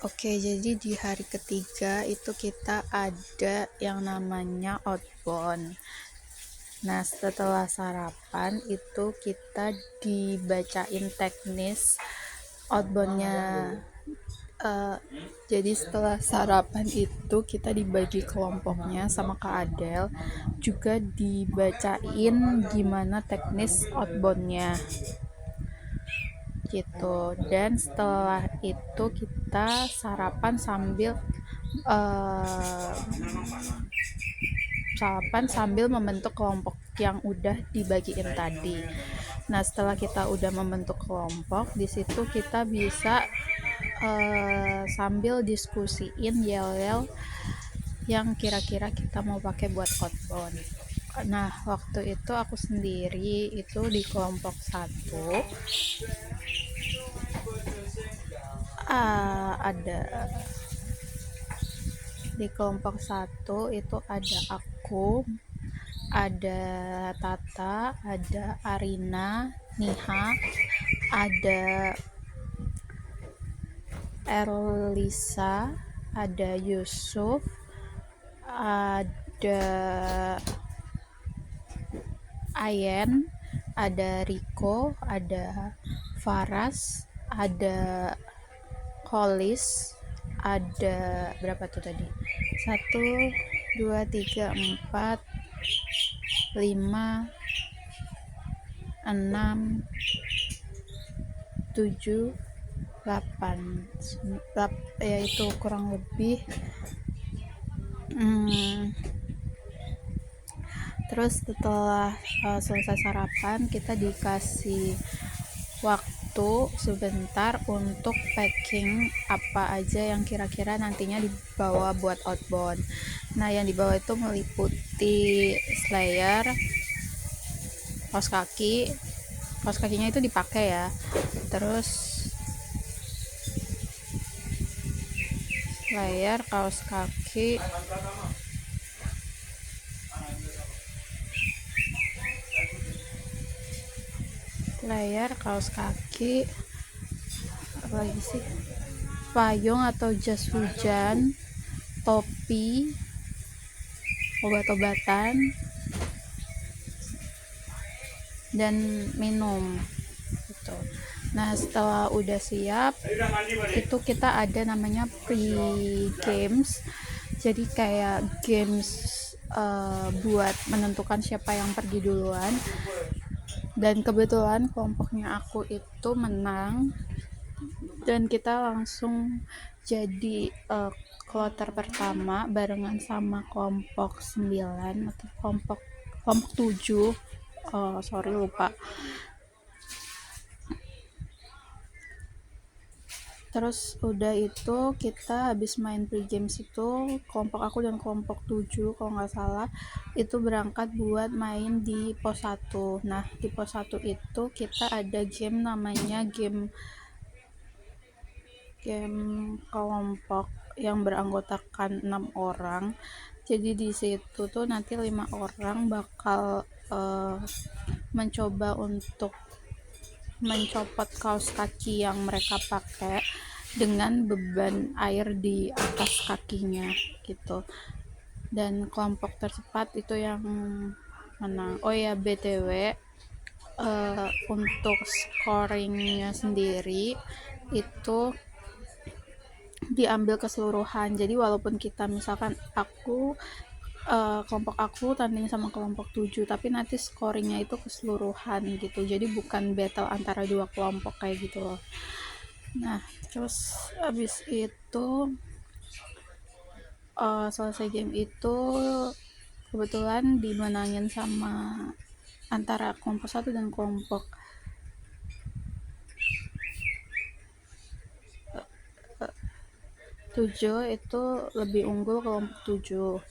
Oke, jadi di hari ketiga itu kita ada yang namanya outbound. Nah, setelah sarapan itu kita dibacain teknis outboundnya. Eh, jadi setelah sarapan itu kita dibagi kelompoknya sama Kak Adel, juga dibacain gimana teknis outboundnya gitu. Dan setelah itu kita eh, sarapan sambil membentuk kelompok yang udah dibagiin tadi. Nah, setelah kita udah membentuk kelompok, di situ kita bisa sambil diskusiin yel-yel yang kira-kira kita mau pakai buat outbound. Nah, waktu itu aku sendiri itu di kelompok satu, ada di kelompok satu itu ada aku, ada Tata, ada Arina, Niha, ada Erlisa, ada Yusuf, ada Ayen, ada Riko, ada Faras, ada Kolis, ada berapa tuh tadi? 1, 2, 3, 4, 5, 6, 7, 8, yaitu kurang lebih terus setelah selesai sarapan kita dikasih waktu sebentar untuk packing apa aja yang kira-kira nantinya dibawa buat outbound. Nah, yang dibawa itu meliputi slayer, kaos kakinya itu dipakai ya, terus slayer, kaos kaki, apa lagi sih, payung atau jas hujan, topi, obat-obatan, dan minum gitu. Nah, setelah udah siap itu kita ada namanya pre-games, jadi kayak games buat menentukan siapa yang pergi duluan. Dan kebetulan kelompoknya aku itu menang dan kita langsung jadi kloter pertama barengan sama kelompok 9 atau kelompok 7. Sorry lupa. Terus udah itu kita habis main pre-games itu, kelompok aku dan kelompok 7 kalau nggak salah itu berangkat buat main di pos 1. Nah, di pos 1 itu kita ada game namanya game kelompok yang beranggotakan 6 orang. Jadi di situ tuh nanti 5 orang bakal mencoba untuk mencopot kaos kaki yang mereka pakai dengan beban air di atas kakinya gitu. Dan kelompok tercepat itu yang menang. Oh ya, BTW, untuk scoringnya sendiri itu diambil keseluruhan. Jadi walaupun kita misalkan kelompok aku tanding sama kelompok 7, tapi nanti scoringnya itu keseluruhan gitu, jadi bukan battle antara dua kelompok kayak gitu loh. Nah, terus abis itu selesai game itu kebetulan dimenangin sama antara kelompok 1 dan kelompok 7, itu lebih unggul kelompok 7.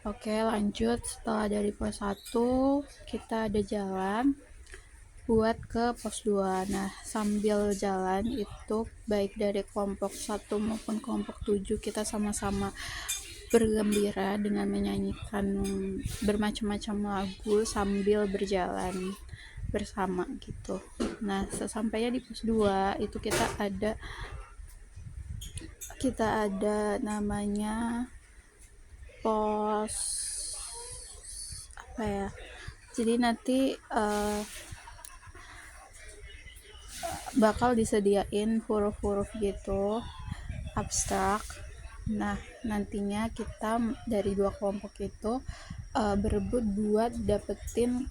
Oke, lanjut. Setelah dari pos 1 kita ada jalan buat ke pos 2. Nah, sambil jalan itu baik dari kelompok 1 maupun kelompok 7 kita sama-sama bergembira dengan menyanyikan bermacam-macam lagu sambil berjalan bersama gitu. Nah, sesampainya di pos 2 itu kita ada namanya pos apa ya, jadi nanti bakal disediain huruf-huruf gitu abstrak. Nah, nantinya kita dari dua kelompok itu berebut buat dapetin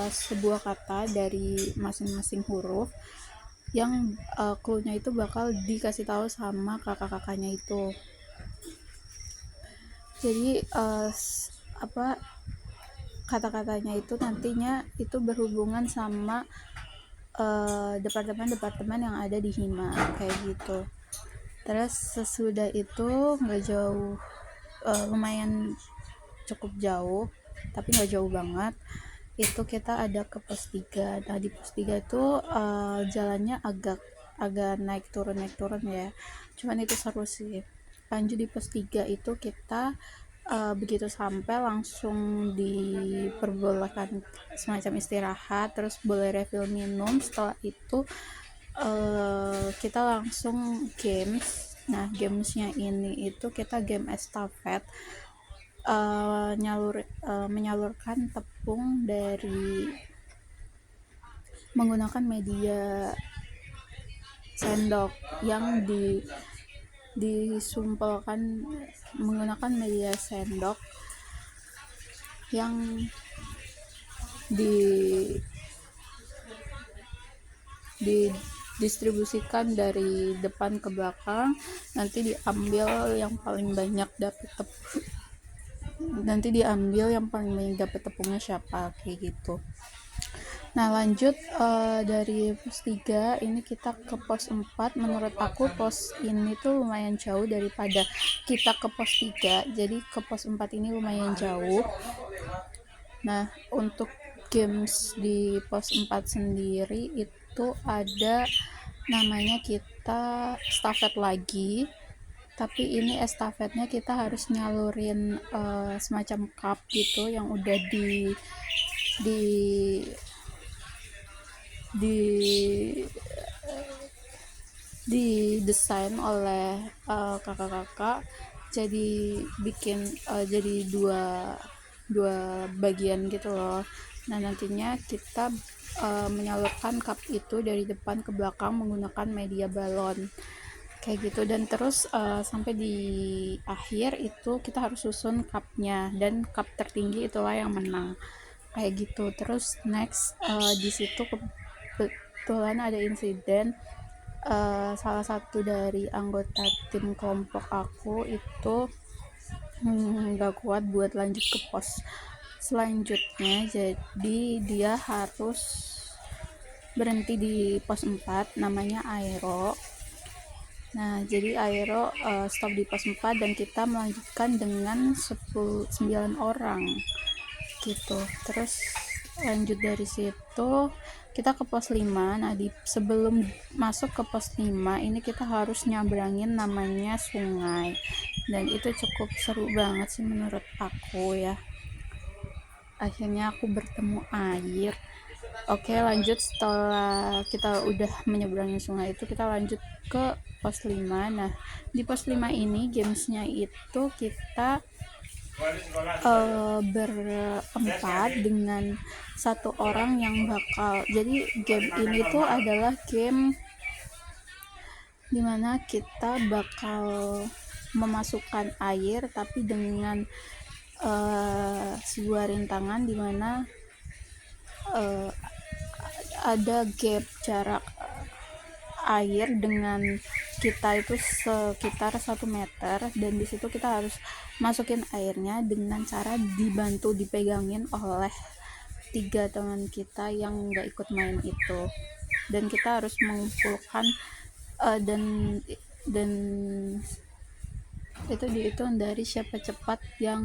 sebuah kata dari masing-masing huruf yang clue-nya itu bakal dikasih tahu sama kakak-kakaknya itu. Jadi apa kata-katanya itu nantinya itu berhubungan sama departemen-departemen yang ada di Hima kayak gitu. Terus sesudah itu nggak jauh, lumayan cukup jauh tapi nggak jauh banget, itu kita ada ke pos 3. Nah di pos 3 itu jalannya agak naik turun ya, cuman itu seru sih. Lanjut di pos 3 itu kita begitu sampai langsung diperbolehkan semacam istirahat, terus boleh refill minum. Setelah itu kita langsung games. Nah gamesnya ini itu kita game estafet, menyalurkan tepung dari menggunakan media sendok yang disumpelkan menggunakan media sendok yang didistribusikan dari depan ke belakang. Nanti diambil yang paling banyak dapat tepungnya siapa, kayak gitu. Nah lanjut dari pos 3 ini kita ke pos 4. Menurut aku pos ini tuh lumayan jauh daripada kita ke pos 3, jadi ke pos 4 ini lumayan jauh. Nah untuk games di pos 4 sendiri itu ada namanya kita estafet lagi, tapi ini estafetnya kita harus nyalurin semacam cup gitu yang udah di didesain oleh kakak-kakak, jadi bikin jadi dua bagian gitu loh. Nah nantinya kita menyalurkan cup itu dari depan ke belakang menggunakan media balon kayak gitu, dan terus sampai di akhir itu kita harus susun cupnya, dan cup tertinggi itulah yang menang kayak gitu. Terus next di situ kebetulan ada insiden, salah satu dari anggota tim kelompok aku itu nggak kuat buat lanjut ke pos selanjutnya, jadi dia harus berhenti di pos 4, namanya Aero. Nah jadi Aero stop di pos 4 dan kita melanjutkan dengan 9 orang gitu. Terus lanjut dari situ kita ke pos 5. Nah sebelum masuk ke pos 5 ini kita harus nyabrangin namanya sungai, dan itu cukup seru banget sih menurut aku ya. Akhirnya aku bertemu air. Oke lanjut, setelah kita udah menyeberangi sungai itu kita lanjut ke pos 5. Nah di pos 5 ini gamesnya itu kita berempat dengan satu orang yang bakal, jadi game ini tuh adalah game dimana kita bakal memasukkan air tapi dengan sebuah rintangan dimana ada gap jarak air dengan kita itu sekitar 1 meter, dan di situ kita harus masukin airnya dengan cara dibantu dipegangin oleh 3 teman kita yang nggak ikut main itu, dan kita harus mengumpulkan dan itu dihitung dari siapa cepat yang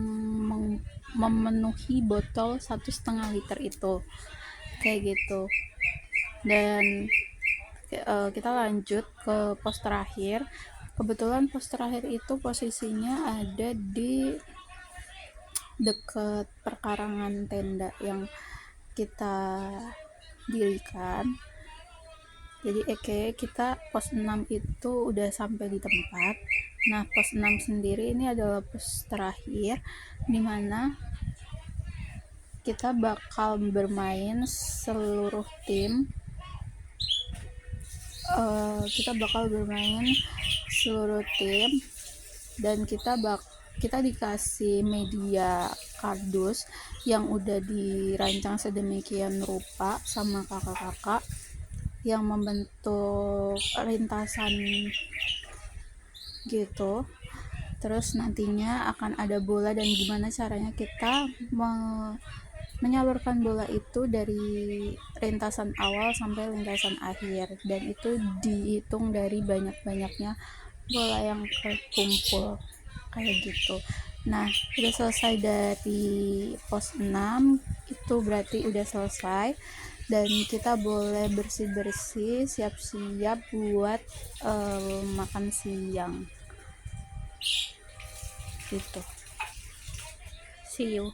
memenuhi botol 1,5 liter itu kayak gitu. Dan kita lanjut ke pos terakhir. Kebetulan pos terakhir itu posisinya ada di dekat perkarangan tenda yang kita dirikan. Jadi kita pos 6 itu udah sampai di tempat. Nah, pos 6 sendiri ini adalah pos terakhir dimana kita bakal bermain seluruh tim. Dan kita dikasih media kardus yang udah dirancang sedemikian rupa sama kakak-kakak yang membentuk lintasan gitu. Terus nantinya akan ada bola dan gimana caranya kita menyalurkan bola itu dari lintasan awal sampai lintasan akhir, dan itu dihitung dari banyak-banyaknya bola yang terkumpul kayak gitu. Nah, udah selesai dari pos 6 itu berarti udah selesai dan kita boleh bersih-bersih, siap-siap buat makan siang gitu. See you.